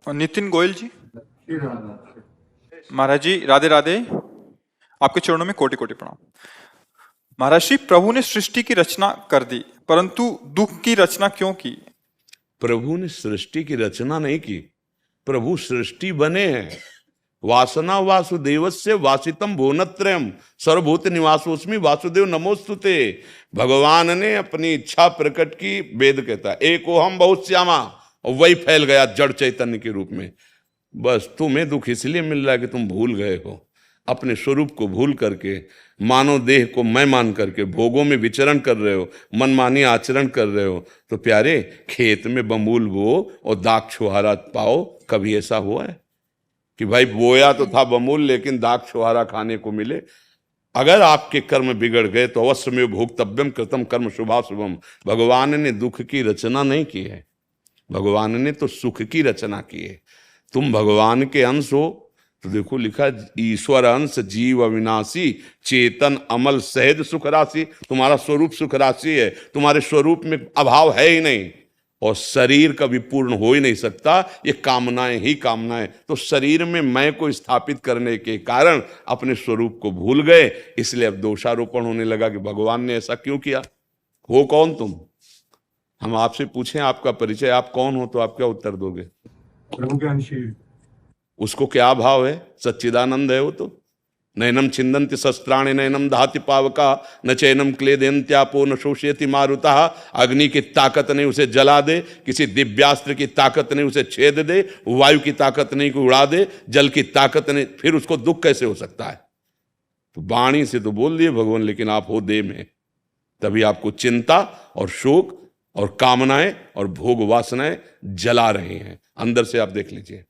और नितिन गोयल जी। महाराज जी राधे राधे, आपके चरणों में कोटि कोटि प्रणाम। महाराज जी, प्रभु ने सृष्टि की रचना कर दी, परंतु दुख की रचना क्यों की? प्रभु ने सृष्टि की रचना नहीं की, प्रभु सृष्टि बने हैं। वासना वासुदेवस्य वासितम भुवनत्रयम् सर्वभूत निवासोस्मि वासुदेव नमोस्तुते। भगवान ने अपनी इच्छा प्रकट की, वेद कहता है एकोहम बहुश्यामा, और वही फैल गया जड़ चैतन्य के रूप में। बस तुम्हें दुख इसलिए मिल रहा है कि तुम भूल गए हो, अपने स्वरूप को भूल करके मानव देह को मैं मान करके भोगों में विचरण कर रहे हो, मनमानी आचरण कर रहे हो। तो प्यारे, खेत में बमूल बो और दाग छुहारा पाओ, कभी ऐसा हुआ है कि भाई बोया तो था बमूल लेकिन दाग छुहारा खाने को मिले? अगर आपके कर्म बिगड़ गए तो अवश्य में भोक्तव्यम कृतम कर्म शुभाशुभम। भगवान ने दुख की रचना नहीं की है, भगवान ने तो सुख की रचना की है। तुम भगवान के अंश हो तो देखो लिखा, ईश्वर अंश जीव अविनाशी चेतन अमल सहज सुख राशि। तुम्हारा स्वरूप सुख राशि है, तुम्हारे स्वरूप में अभाव है ही नहीं, और शरीर कभी पूर्ण हो ही नहीं सकता, ये कामनाएं ही कामनाएं। तो शरीर में मैं को स्थापित करने के कारण अपने स्वरूप को भूल गए, इसलिए अब दोषारोपण होने लगा कि भगवान ने ऐसा क्यों किया। हो कौन तुम? हम आपसे पूछें आपका परिचय, आप कौन हो, तो आप क्या उत्तर दोगे? प्रभु के अंशी। उसको क्या भाव है? सच्चिदानंद है वो तो। नैनम छिंदन्ति शस्त्राणि नैनम दहाति पावका न चैनम क्लेदयन्त्यापो न शोषयति मारुता। अग्नि की ताकत नहीं उसे जला दे, किसी दिव्यास्त्र की ताकत नहीं उसे छेद दे, वायु की ताकत नहीं को उड़ा दे, जल की ताकत नहीं, फिर उसको दुख कैसे हो सकता है? तो वाणी से तो बोल दिए भगवान, लेकिन आप हो देह में, तभी आपको चिंता और शोक और कामनाएं और भोग वासनाएं जला रही हैं। अंदर से आप देख लीजिए,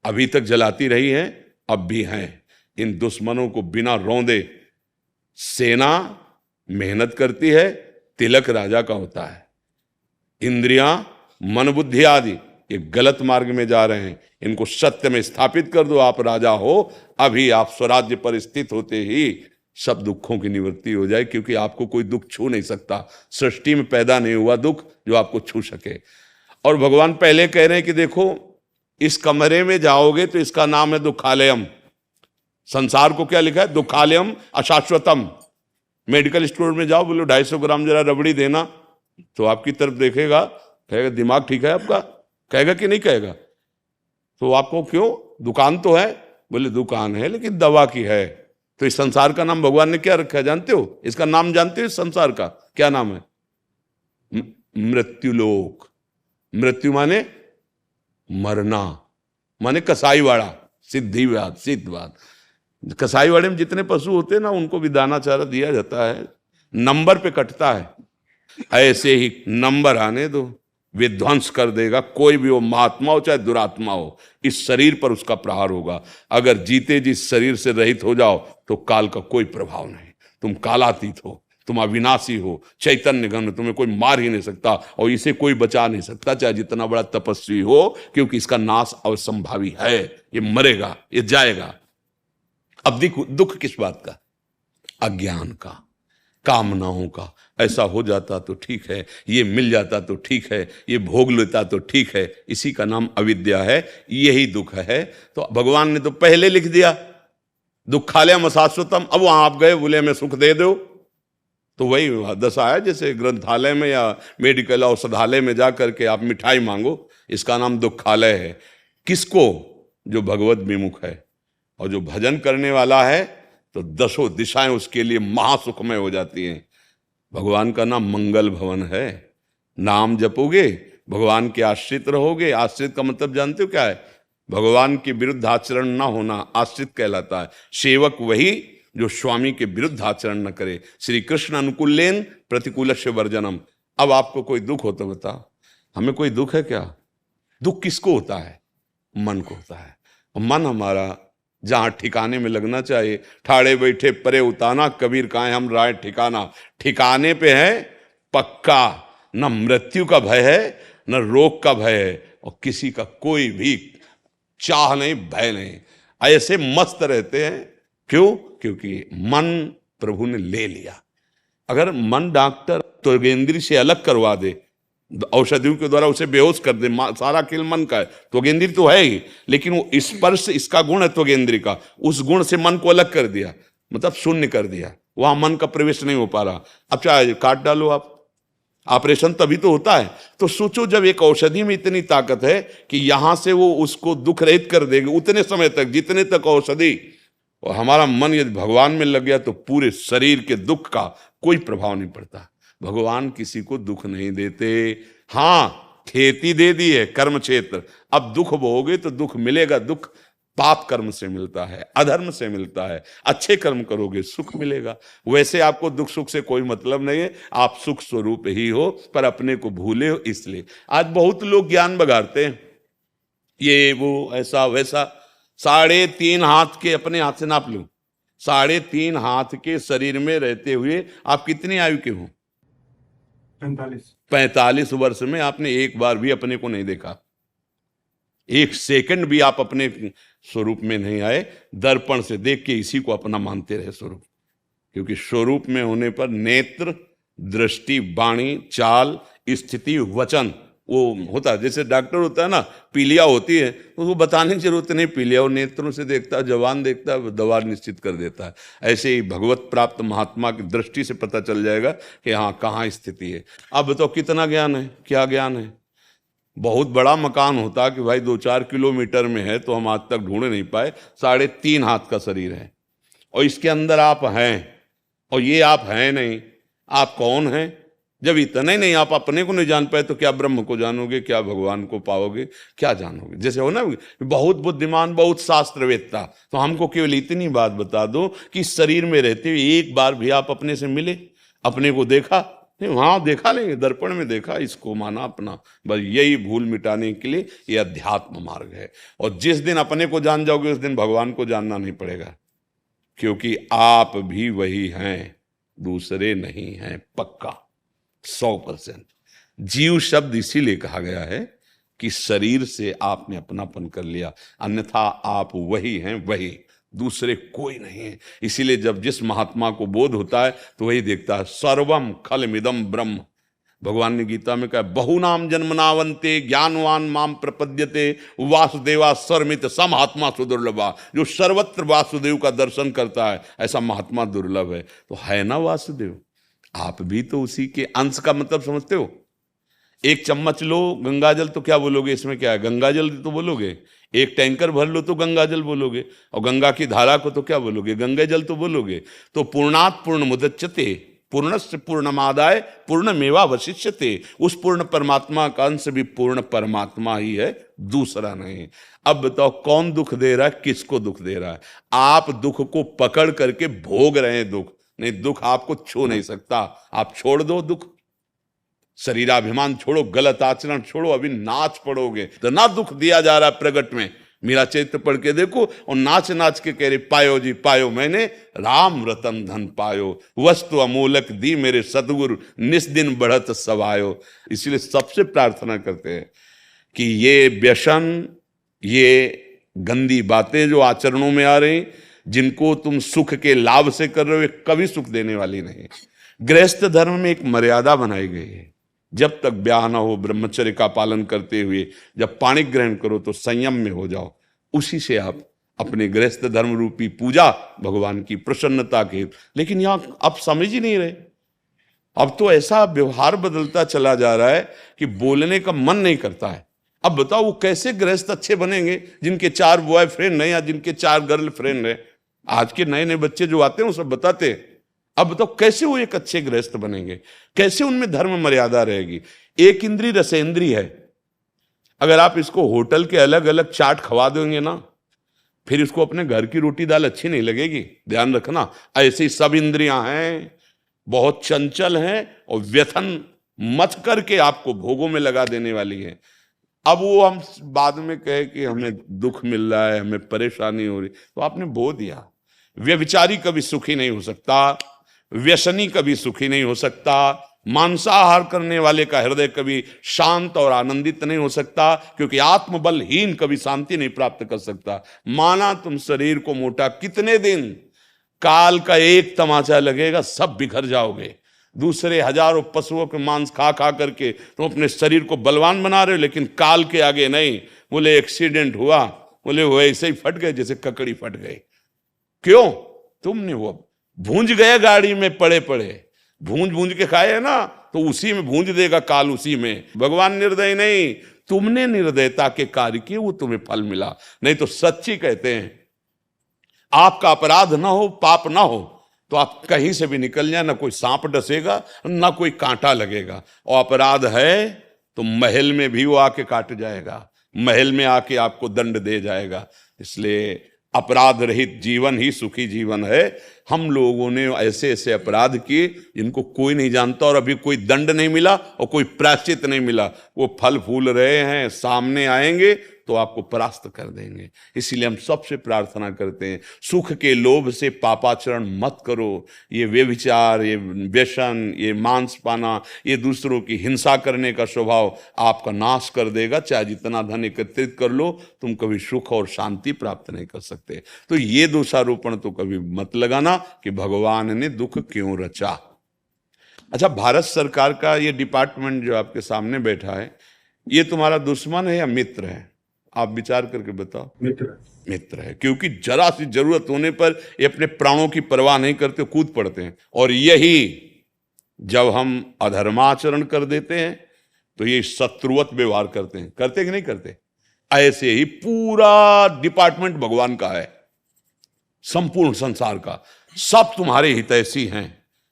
अभी तक जलाती रही हैं, अब भी हैं। इन दुश्मनों को बिना रौंदे सेना मेहनत करती है, तिलक राजा का होता है। इंद्रियां, मन बुद्धि आदि ये गलत मार्ग में जा रहे हैं, इनको सत्य में स्थापित कर दो, आप राजा हो। अभी आप स्वराज्य पर स्थित होते ही सब दुखों की निवृत्ति हो जाए, क्योंकि आपको कोई दुख छू नहीं सकता। सृष्टि में पैदा नहीं हुआ दुख जो आपको छू सके। और भगवान पहले कह रहे हैं कि देखो, इस कमरे में जाओगे तो इसका नाम है दुखालयम। संसार को क्या लिखा है? दुखालयम अशाश्वतम। मेडिकल स्टोर में जाओ, बोलो 250 ग्राम जरा रबड़ी देना, तो आपकी तरफ देखेगा, कहेगा दिमाग ठीक है आपका? कहेगा कि नहीं कहेगा? तो आपको क्यों, दुकान तो है, बोले दुकान है लेकिन दवा की है। तो इस संसार का नाम भगवान ने क्या रखा है जानते हो? इसका नाम जानते हो? इस संसार का क्या नाम है? मृत्युलोक। मृत्यु माने मरना, माने कसाईवाड़ा, सिद्धिवाद, सिद्धवाद। कसाईवाड़े में जितने पशु होते हैं ना, उनको भी दाना चारा दिया जाता है, नंबर पे कटता है। ऐसे ही नंबर आने दो, विध्वंस कर देगा। कोई भी हो, महात्मा हो चाहे दुरात्मा हो, इस शरीर पर उसका प्रहार होगा। अगर जीते जी शरीर से रहित हो जाओ तो काल का कोई प्रभाव नहीं। तुम कालातीत हो, तुम अविनाशी हो, चैतन्य घन, तुम्हें कोई मार ही नहीं सकता और इसे कोई बचा नहीं सकता, चाहे जितना बड़ा तपस्वी हो, क्योंकि इसका नाश अवसंभावी है। ये मरेगा, ये जाएगा। अब दुख किस बात का? अज्ञान का, कामनाओं का। ऐसा हो जाता तो ठीक है, ये मिल जाता तो ठीक है, ये भोग लेता तो ठीक है, इसी का नाम अविद्या है, यही दुख है। तो भगवान ने तो पहले लिख दिया दुखालयम अशाश्वतम। अब वहां आप गए, बोले हमें सुख दे दो, तो वही दशा है जैसे ग्रंथालय में या मेडिकल औषधालय में जा करके आप मिठाई मांगो, इसका नाम दुखालय है। किसको? जो भगवत विमुख है और जो भजन करने वाला है, तो दसों दिशाएं उसके लिए महासुखमय हो जाती हैं। भगवान का नाम मंगल भवन है। नाम जपोगे, भगवान के आश्रित रहोगे। आश्रित का मतलब जानते हो क्या है? भगवान के विरुद्ध आचरण ना होना आश्रित कहलाता है। सेवक वही जो स्वामी के विरुद्ध आचरण न करे। श्री कृष्ण अनुकूलेन प्रतिकूलस्य वर्जनम। अब आपको कोई दुख हो तो बताओ, हमें कोई दुख है क्या? दुख किसको होता है? मन को होता है। मन हमारा जहां ठिकाने में लगना चाहिए, ठाड़े बैठे परे उताना, कबीर कहां हम राय ठिकाना। ठिकाने पे है पक्का, न मृत्यु का भय है न रोग का भय है, और किसी का कोई भी चाह नहीं, भय नहीं। ऐसे मस्त रहते हैं। क्यों? क्योंकि मन प्रभु ने ले लिया। अगर मन डॉक्टर त्वगेंद्री से अलग करवा दे, औषधियों के द्वारा उसे बेहोश कर दे। सारा खेल मन का है, त्वगेंद्री तो है ही, लेकिन वो स्पर्श इसका गुण है त्वगेंद्री का, उस गुण से मन को अलग कर दिया, मतलब शून्य कर दिया, वहां मन का प्रवेश नहीं हो पा रहा। अब चाहे काट डालो आप, ऑपरेशन तभी तो होता है। तो सोचो जब एक औषधि में इतनी ताकत है कि यहां से वो उसको दुख रहित कर देगी उतने समय तक जितने तक औषधि, और हमारा मन यदि भगवान में लग गया तो पूरे शरीर के दुख का कोई प्रभाव नहीं पड़ता। भगवान किसी को दुख नहीं देते। हाँ, खेती दे दी है कर्म क्षेत्र, अब दुख भोगे तो दुख मिलेगा। दुख पाप कर्म से मिलता है, अधर्म से मिलता है, अच्छे कर्म करोगे सुख मिलेगा। वैसे आपको दुख सुख से कोई मतलब नहीं है, आप सुख स्वरूप ही हो, पर अपने को भूले हो इसलिए। आज बहुत लोग ज्ञान बगाड़ते हैं, ये वो ऐसा वैसा। 3.5 हाथ के, अपने हाथ से नाप लो, 3.5 हाथ के शरीर में रहते हुए आप कितनी आयु के हो? 45 वर्ष में आपने एक बार भी अपने को नहीं देखा, एक सेकंड भी आप अपने स्वरूप में नहीं आए। दर्पण से देख के इसी को अपना मानते रहे स्वरूप, क्योंकि स्वरूप में होने पर नेत्र, दृष्टि, वाणी, चाल, स्थिति, वचन वो होता है। जैसे डॉक्टर होता है ना, पीलिया होती है तो वो बताने की जरूरत नहीं, पीलिया और नेत्रों से देखता है, जवान देखता है, दवा निश्चित कर देता है। ऐसे ही भगवत प्राप्त महात्मा की दृष्टि से पता चल जाएगा कि हाँ कहाँ स्थिति है। अब बताओ कितना ज्ञान है, क्या ज्ञान है। बहुत बड़ा मकान होता कि भाई 2-4 किलोमीटर में है तो हम आज तक ढूंढ नहीं पाए। 3.5 हाथ का शरीर है और इसके अंदर आप हैं, और ये आप हैं नहीं। आप कौन हैं? जब इतना ही नहीं आप अपने को नहीं जान पाए तो क्या ब्रह्म को जानोगे, क्या भगवान को पाओगे, क्या जानोगे। जैसे हो ना, बहुत बुद्धिमान, बहुत शास्त्रवेत्ता, तो हमको केवल इतनी बात बता दो कि शरीर में रहते हुए एक बार भी आप अपने से मिले, अपने को देखा नहीं? वहां देखा नहीं, दर्पण में देखा, इसको माना अपना। बस यही भूल मिटाने के लिए ये अध्यात्म मार्ग है। और जिस दिन अपने को जान जाओगे उस दिन भगवान को जानना नहीं पड़ेगा, क्योंकि आप भी वही हैं, दूसरे नहीं हैं, पक्का 100%। जीव शब्द इसीलिए कहा गया है कि शरीर से आपने अपनापन कर लिया, अन्यथा आप वही हैं, वही, दूसरे कोई नहीं है। इसीलिए जब जिस महात्मा को बोध होता है तो वही देखता है सर्वम खलमिदम ब्रह्म। भगवान ने गीता में कहा बहुनाम जन्मनावंते ज्ञानवान माम प्रपद्यते वासुदेवा सर्वमित स महात्मा सुदुर्लभा। जो सर्वत्र वासुदेव का दर्शन करता है ऐसा महात्मा दुर्लभ है। तो है ना वासुदेव, आप भी तो उसी के अंश का मतलब समझते हो। एक चम्मच लो गंगाजल तो क्या बोलोगे, इसमें क्या है, गंगाजल तो बोलोगे। एक टैंकर भर लो तो गंगाजल बोलोगे, और गंगा की धारा को तो क्या बोलोगे, गंगा जल तो बोलोगे। तो पूर्णात् पूर्णमुदच्यते पूर्णस्य पूर्णमादाय पूर्णमेवावशिष्यते। उस पूर्ण परमात्मा का अंश भी पूर्ण परमात्मा ही है, दूसरा नहीं। अब बताओ कौन दुख दे रहा है, किसको दुख दे रहा है? आप दुख को पकड़ करके भोग रहे हैं। दुख नहीं, दुख आपको छू नहीं सकता। आप छोड़ दो दुख, शरीराभिमान छोड़ो, गलत आचरण छोड़ो, अभी नाच पड़ोगे तो ना दुख दिया जा रहा प्रगट में। मेरा चैत्र पढ़ के देखो, और नाच नाच के कह रहे पायो जी पायो, मैंने राम रतन धन पायो, वस्तु अमूलक दी मेरे सदगुरु, निस दिन बढ़त सवायो। इसलिए सबसे प्रार्थना करते हैं कि ये व्यसन, ये गंदी बातें जो आचरणों में आ रही, जिनको तुम सुख के लाभ से कर रहे हो, ये कभी सुख देने वाली नहीं। गृहस्थ धर्म में एक मर्यादा बनाई गई है, जब तक ब्याह ना हो ब्रह्मचर्य का पालन करते हुए जब पाणी ग्रहण करो तो संयम में हो जाओ। उसी से आप अपने गृहस्थ धर्म रूपी पूजा भगवान की प्रसन्नता के। लेकिन यहां आप समझ ही नहीं रहे। अब तो ऐसा व्यवहार बदलता चला जा रहा है कि बोलने का मन नहीं करता है। अब बताओ वो कैसे गृहस्थ अच्छे बनेंगे जिनके 4 बॉयफ्रेंड है या जिनके 4 गर्लफ्रेंड है। आज के नए नए बच्चे जो आते हैं वो सब बताते हैं। अब बताओ कैसे वो एक अच्छे गृहस्थ बनेंगे, कैसे उनमें धर्म मर्यादा रहेगी। एक इंद्री रसेंद्री है, अगर आप इसको होटल के अलग अलग चाट खवा देंगे ना, फिर इसको अपने घर की रोटी दाल अच्छी नहीं लगेगी। ध्यान रखना, ऐसी सब इंद्रियां हैं, बहुत चंचल हैं और व्यथन मत करके आपको भोगों में लगा देने वाली है। अब वो हम बाद में कहे कि हमें दुख मिल रहा है, हमें परेशानी हो रही, तो आपने बो दिया। व्यभिचारी कभी सुखी नहीं हो सकता, व्यसनी कभी सुखी नहीं हो सकता, मांसाहार करने वाले का हृदय कभी शांत और आनंदित नहीं हो सकता, क्योंकि आत्मबलहीन कभी शांति नहीं प्राप्त कर सकता। माना तुम शरीर को मोटा, कितने दिन, काल का एक तमाचा लगेगा, सब बिखर जाओगे। दूसरे हजारों पशुओं के मांस खा खा करके तुम अपने शरीर को बलवान बना रहे हो, लेकिन काल के आगे नहीं। बोले एक्सीडेंट हुआ, बोले वो ऐसे ही फट गए जैसे ककड़ी फट गई। क्यों? तुमने वो भूंज गए गाड़ी में पड़े पड़े, भूंज भूंज के खाए ना, तो उसी में भूंज देगा काल, उसी में। भगवान निर्दय नहीं, तुमने निर्दयता के कार्य किए, वो तुम्हें फल मिला। नहीं तो सच्ची कहते हैं, आपका अपराध ना हो, पाप ना हो, तो आप कहीं से भी निकल जाए, ना कोई सांप डसेगा ना कोई कांटा लगेगा। और अपराध है तो महल में भी वो आके काट जाएगा, महल में आके आपको दंड दे जाएगा। इसलिए अपराध रहित जीवन ही सुखी जीवन है। हम लोगों ने ऐसे ऐसे अपराध किए जिनको कोई नहीं जानता, और अभी कोई दंड नहीं मिला और कोई प्रायश्चित नहीं मिला। वो फल फूल रहे हैं, सामने आएंगे तो आपको परास्त कर देंगे। इसीलिए हम सबसे प्रार्थना करते हैं, सुख के लोभ से पापाचरण मत करो। ये व्यभिचार, ये व्यसन, ये मांस पाना, ये दूसरों की हिंसा करने का स्वभाव आपका नाश कर देगा। चाहे जितना धन एकत्रित कर लो, तुम कभी सुख और शांति प्राप्त नहीं कर सकते। तो ये दोषारोपण तो कभी मत लगाना कि भगवान ने दुख क्यों रचा। अच्छा, भारत सरकार का ये डिपार्टमेंट जो आपके सामने बैठा है, ये तुम्हारा दुश्मन है या मित्र है? आप विचार करके बताओ। मित्र है, क्योंकि जरा सी जरूरत होने पर ये अपने प्राणों की परवाह नहीं करते, कूद पड़ते हैं। और यही जब हम अधर्माचरण कर देते हैं तो ये शत्रुवत व्यवहार करते हैं। करते कि नहीं करते? ऐसे ही पूरा डिपार्टमेंट भगवान का है, संपूर्ण संसार का, सब तुम्हारे हितैषी हैं।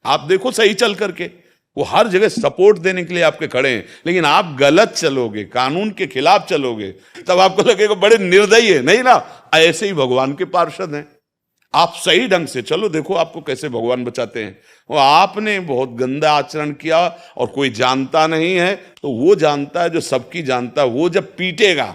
आप देखो सही चल करके, वो हर जगह सपोर्ट देने के लिए आपके खड़े हैं। लेकिन आप गलत चलोगे, कानून के खिलाफ चलोगे, तब आपको लगेगा बड़े निर्दयी है। नहीं ना, ऐसे ही भगवान के पार्षद हैं। आप सही ढंग से चलो, देखो आपको कैसे भगवान बचाते हैं। वो आपने बहुत गंदा आचरण किया और कोई जानता नहीं है, तो वो जानता है जो सबकी जानता है। वो जब पीटेगा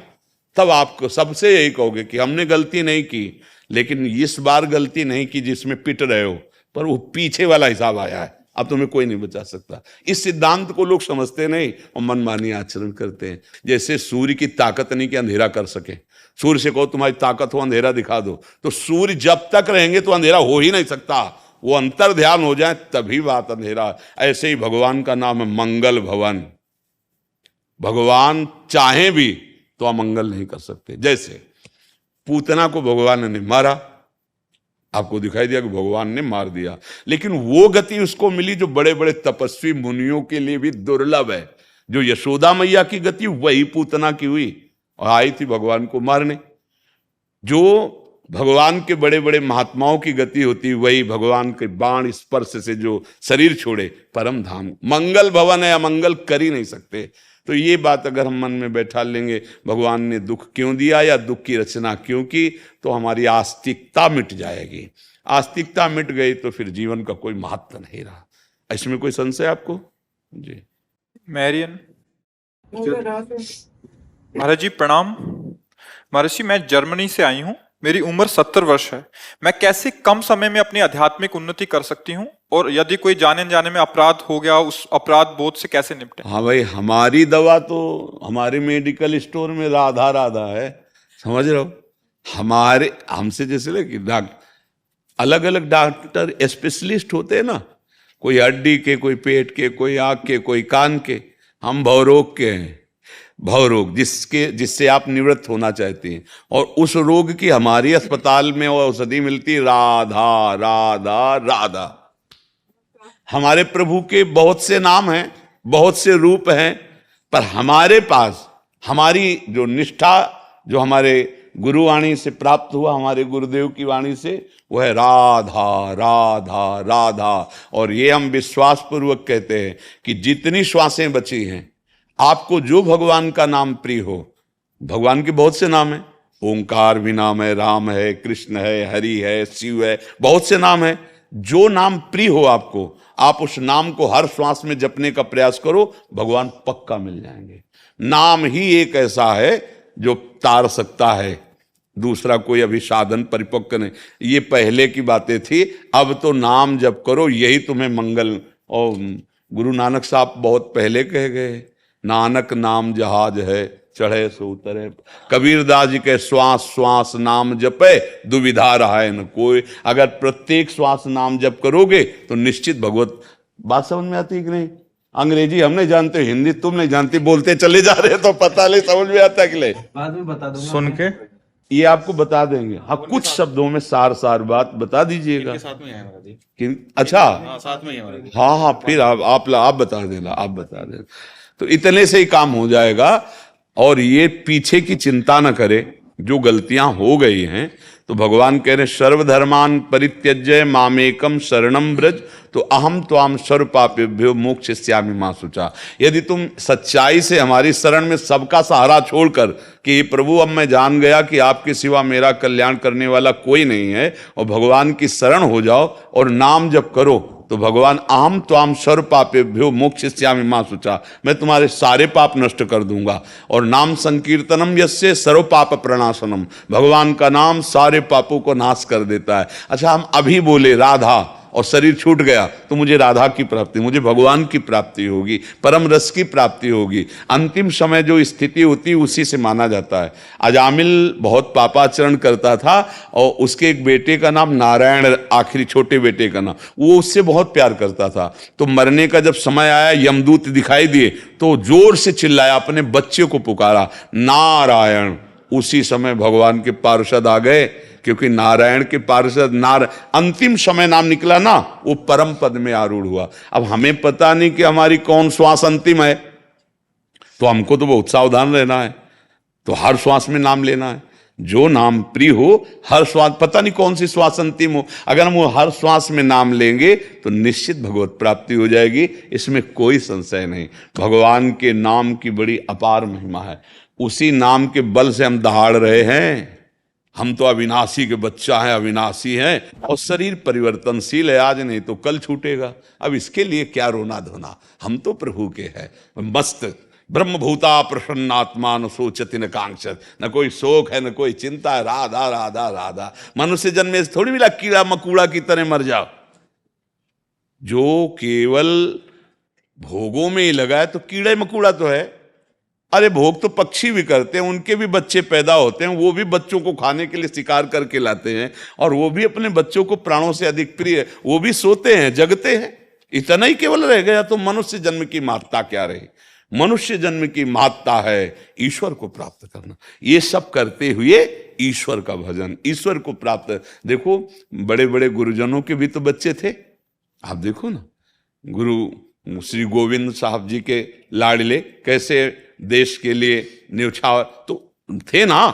तब आपको सबसे यही कहोगे कि हमने गलती नहीं की, लेकिन इस बार गलती नहीं की जिसमें पिट रहे हो, पर वो पीछे वाला हिसाब आया है। अब तुम्हें कोई नहीं बचा सकता। इस सिद्धांत को लोग समझते नहीं और मनमानी आचरण करते हैं। जैसे सूर्य की ताकत नहीं कि अंधेरा कर सके। सूर्य से कहो तुम्हारी ताकत हो, अंधेरा दिखा दो, तो सूर्य जब तक रहेंगे तो अंधेरा हो ही नहीं सकता। वो अंतर ध्यान हो जाए तभी बात अंधेरा। ऐसे ही भगवान का नाम है मंगल भवन। भगवान चाहे भी तो अमंगल नहीं कर सकते। जैसे पूतना को भगवान ने मारा, आपको दिखाई दिया कि भगवान ने मार दिया, लेकिन वो गति उसको मिली जो बड़े बड़े तपस्वी मुनियों के लिए भी दुर्लभ है। जो यशोदा मैया की गति वही पूतना की हुई और आई थी भगवान को मारने। जो भगवान के बड़े बड़े महात्माओं की गति होती वही भगवान के बाण स्पर्श से जो शरीर छोड़े परम धाम। मंगल भवन है, अमंगल कर ही नहीं सकते। तो ये बात अगर हम मन में बैठा लेंगे, भगवान ने दुख क्यों दिया या दुख की रचना क्यों की, तो हमारी आस्तिकता मिट जाएगी। आस्तिकता मिट गई तो फिर जीवन का कोई महत्व नहीं रहा। इसमें कोई संशय आपको? जी मैरियन। महाराज जी प्रणाम। महर्षि, मैं जर्मनी से आई हूँ, मेरी उम्र 70 वर्ष है। मैं कैसे कम समय में अपनी आध्यात्मिक उन्नति कर सकती हूँ, और यदि कोई जाने जाने में अपराध हो गया, उस अपराध बोध से कैसे निपटे? हाँ भाई, हमारी दवा तो हमारे मेडिकल स्टोर में राधा राधा है, समझ रहे हो। हमारे हमसे जैसे लेकिन अलग अलग डॉक्टर स्पेशलिस्ट होते हैं ना, कोई हड्डी के, कोई पेट के, कोई आँख के, कोई कान के। हम भवरोग के हैं, भवरोग जिससे आप निवृत्त होना चाहते हैं। और उस रोग की हमारी अस्पताल में औषधि मिलती राधा राधा राधा। हमारे प्रभु के बहुत से नाम हैं, बहुत से रूप हैं, पर हमारे पास हमारी जो निष्ठा, जो हमारे गुरुवाणी से प्राप्त हुआ, हमारे गुरुदेव की वाणी से, वो है राधा राधा राधा। और ये हम विश्वास पूर्वक कहते हैं कि जितनी श्वासें बची हैं, आपको जो भगवान का नाम प्रिय हो, भगवान के बहुत से नाम हैं, ओंकार भी नाम है, राम है, कृष्ण है, हरि है, शिव है, बहुत से नाम है। जो नाम प्रिय हो आपको, आप उस नाम को हर श्वास में जपने का प्रयास करो, भगवान पक्का मिल जाएंगे। नाम ही एक ऐसा है जो तार सकता है, दूसरा कोई अभी साधन परिपक्व नहीं। ये पहले की बातें थी, अब तो नाम जप करो, यही तुम्हें मंगल। और गुरु नानक साहब बहुत पहले कह गए, नानक नाम जहाज है, चढ़े सो उतरे। कबीरदास जी के श्वास श्वास नाम जपे, दुविधा रहा है न कोई। अगर प्रत्येक श्वास नाम जप करोगे तो निश्चित भगवत बात समझ में आती है कि नहीं? अंग्रेजी हम नहीं जानते, हिंदी तुम नहीं जानती, बोलते चले जा रहे तो पता नहीं समझ में आता कि नहीं? बाद में बता दूंगा। सुन के ये आपको बता देंगे। हाँ, कुछ शब्दों में सार बात बता दीजिएगा। साथ में है हमारा जी। अच्छा, हाँ, साथ में ही हमारा जी। हाँ, फिर आप बता देना, आप बता देना। तो इतने से ही काम हो जाएगा। और ये पीछे की चिंता न करे, जो गलतियां हो गई हैं। तो भगवान कह रहे सर्वधर्मान परित्यज्य मामेकम शरणम ब्रज, तो अहम त्वाम सर्व पापेभ्यो मोक्षयिष्यामि मा शुचा। यदि तुम सच्चाई से हमारी शरण में सबका सहारा छोड़कर कि प्रभु अब मैं जान गया कि आपके सिवा मेरा कल्याण करने वाला कोई नहीं है, और भगवान की शरण हो जाओ और नाम जप करो, तो भगवान अहम त्वाम सर्व पापेभ्यो मोक्षयिष्यामि मा शुचा, मैं तुम्हारे सारे पाप नष्ट कर दूंगा। और नाम संकीर्तनम यस्य सर्व पाप प्रणाशनम, भगवान का नाम सारे पापों को नाश कर देता है। अच्छा, हम अभी बोले राधा और शरीर छूट गया तो मुझे राधा की प्राप्ति, मुझे भगवान की प्राप्ति होगी, परम रस की प्राप्ति होगी। अंतिम समय जो स्थिति होती है उसी से माना जाता है। अजामिल बहुत पापाचरण करता था और उसके एक बेटे का नाम नारायण, आखिरी छोटे बेटे का नाम, वो उससे बहुत प्यार करता था। तो मरने का जब समय आया, यमदूत दिखाई दिए तो जोर से चिल्लाया, अपने बच्चे को पुकारा नारायण। उसी समय भगवान के पार्षद आ गए, क्योंकि नारायण के पार्षद अंतिम समय नाम निकला ना, वो परम पद में आरूढ़ हुआ। अब हमें पता नहीं कि हमारी कौन श्वास अंतिम है, तो हमको तो बहुत सावधान रहना है। तो हर श्वास में नाम लेना है, जो नाम प्रिय हो, हर श्वास, पता नहीं कौन सी श्वास अंतिम हो, अगर हम वो हर श्वास में नाम लेंगे तो निश्चित भगवत प्राप्ति हो जाएगी, इसमें कोई संशय नहीं। भगवान के नाम की बड़ी अपार महिमा है। उसी नाम के बल से हम दहाड़ रहे हैं। हम तो अविनाशी के बच्चा हैं, अविनाशी हैं, और शरीर परिवर्तनशील है, आज नहीं तो कल छूटेगा। अब इसके लिए क्या रोना धोना, हम तो प्रभु के हैं, मस्त ब्रह्मभूता प्रसन्नात्मा न सोचति न कांक्षत, न कोई शोक है न कोई चिंता है, राधा राधा राधा। मनुष्य जन्म में थोड़ी मिला कीड़ा मकूड़ा की तरह मर जाओ। जो केवल भोगों में ही लगा है तो कीड़ा मकूड़ा तो है। अरे भोग तो पक्षी भी करते हैं, उनके भी बच्चे पैदा होते हैं, वो भी बच्चों को खाने के लिए शिकार करके लाते हैं, और वो भी अपने बच्चों को प्राणों से अधिक प्रिय है, वो भी सोते हैं जगते हैं। इतना ही केवल रह गया तो मनुष्य जन्म की महत्ता क्या रही? मनुष्य जन्म की महत्ता है ईश्वर को प्राप्त करना। ये सब करते हुए ईश्वर का भजन, ईश्वर को प्राप्त। देखो बड़े बड़े गुरुजनों के भी तो बच्चे थे, आप देखो ना, गुरु श्री गोविंद साहब जी के लाडले कैसे देश के लिए न्यौछावर तो थे ना।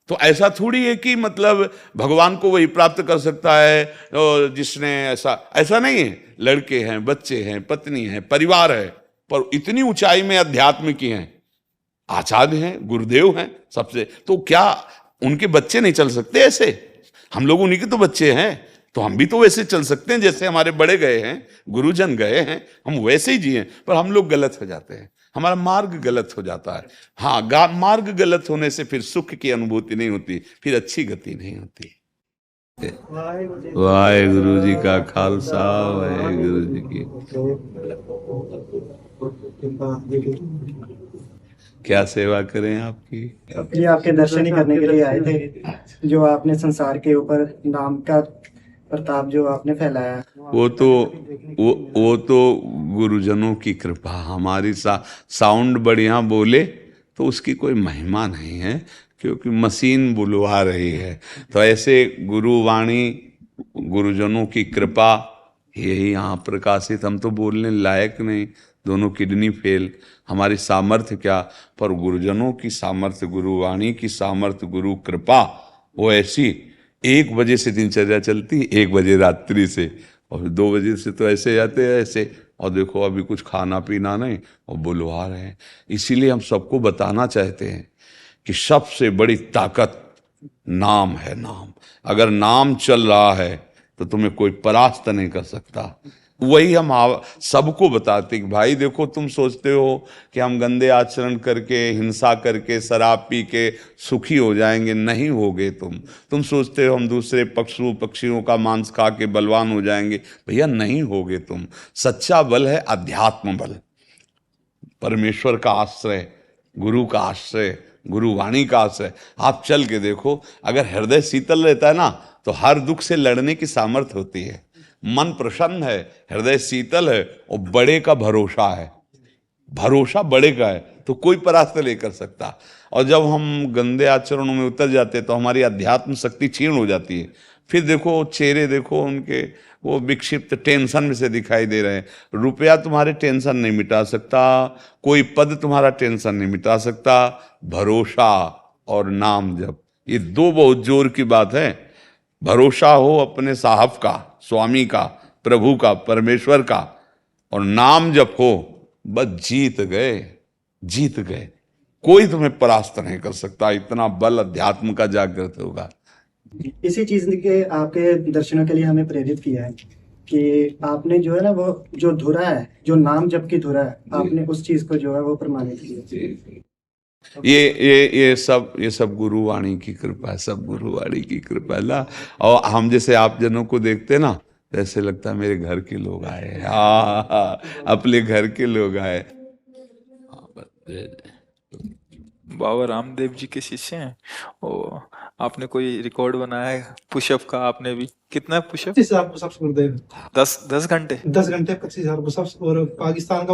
तो ऐसा थोड़ी है कि मतलब भगवान को वही प्राप्त कर सकता है जिसने, ऐसा नहीं है। लड़के हैं, बच्चे हैं, पत्नी है, परिवार है, पर इतनी ऊंचाई में अध्यात्म की हैं, आचार्य हैं, गुरुदेव हैं सबसे, तो क्या उनके बच्चे नहीं चल सकते ऐसे? हम लोग उन्हीं के तो बच्चे हैं, तो हम भी तो वैसे चल सकते हैं जैसे हमारे बड़े गए हैं, गुरुजन गए हैं, हम वैसे ही जिए। पर हम लोग गलत हो जाते हैं, हमारा मार्ग गलत हो जाता है। हाँ, मार्ग गलत होने से फिर सुख की अनुभूति नहीं होती, फिर अच्छी गति नहीं होती। वाहेगुरु जी का खालसा, वाहेगुरु जी की। क्या सेवा करें आपकी? जी आपके दर्शन ही करने के लिए आए थे। जो आपने संसार के ऊपर नाम का प्रताप जो आपने फैलाया, वो तो गुरुजनों की कृपा। हमारी साउंड बढ़िया बोले तो उसकी कोई महिमा नहीं है, क्योंकि मशीन बुलवा रही है। तो ऐसे गुरुवाणी, गुरुजनों की कृपा, यही यहाँ प्रकाशित। हम तो बोलने लायक नहीं, दोनों किडनी फेल, हमारी सामर्थ्य क्या, पर गुरुजनों की सामर्थ्य, गुरुवाणी की सामर्थ्य, गुरु कृपा, वो ऐसी 1 बजे से दिनचर्या चलती, 1 बजे रात्रि से, और 2 बजे से तो ऐसे जाते हैं ऐसे। और देखो अभी कुछ खाना पीना नहीं और बुलवा रहे हैं। इसीलिए हम सबको बताना चाहते हैं कि सबसे बड़ी ताकत नाम है। नाम, अगर नाम चल रहा है तो तुम्हें कोई परास्त नहीं कर सकता। वही हम सबको बताते कि भाई देखो, तुम सोचते हो कि हम गंदे आचरण करके, हिंसा करके, शराब पी के सुखी हो जाएंगे, नहीं होगे तुम सोचते हो हम दूसरे पक्षियों का मांस खा के बलवान हो जाएंगे, भैया नहीं होगे तुम। सच्चा बल है अध्यात्म बल, परमेश्वर का आश्रय, गुरु का आश्रय, गुरुवाणी का आश्रय। आप चल के देखो, अगर हृदय शीतल रहता है ना, तो हर दुख से लड़ने की सामर्थ्य होती है। मन प्रसन्न है, हृदय शीतल है और बड़े का भरोसा है। भरोसा बड़े का है तो कोई परास्त नहीं कर सकता। और जब हम गंदे आचरणों में उतर जाते हैं तो हमारी अध्यात्म शक्ति क्षीण हो जाती है। फिर देखो चेहरे देखो उनके, वो विक्षिप्त टेंशन में से दिखाई दे रहे हैं। रुपया तुम्हारे टेंशन नहीं मिटा सकता, कोई पद तुम्हारा टेंशन नहीं मिटा सकता। भरोसा और नाम जप, ये दो बहुत जोर की बात है। भरोसा हो अपने साहब का, स्वामी का, प्रभु का, परमेश्वर का, और नाम जप हो, बस जीत गए, जीत गए। कोई तुम्हें परास्त नहीं कर सकता। इतना बल अध्यात्म का जागृत होगा। इसी चीज के आपके दर्शनों के लिए हमें प्रेरित किया है कि आपने जो है ना, वो जो धुरा है, जो नाम जप की धुरा है, आपने उस चीज को जो है वो प्रमाणित किया। ये सब गुरुवाणी की कृपा है, सब गुरुवाणी की कृपा है ना। और हम जैसे आप जनों को देखते ना, ऐसे लगता है मेरे घर के लोग आए। हाँ, अपने घर के लोग आए। बाबा रामदेव जी के शिष्य हैं। ओ, आपने कोई रिकॉर्ड बनाया है पुशअप का? आपने भी कितना पुशअप? 25,000 पुशअप्स गुरुदेव, 10 घंटे 10 घंटे 25,000 पुशअप्स। और पाकिस्तान का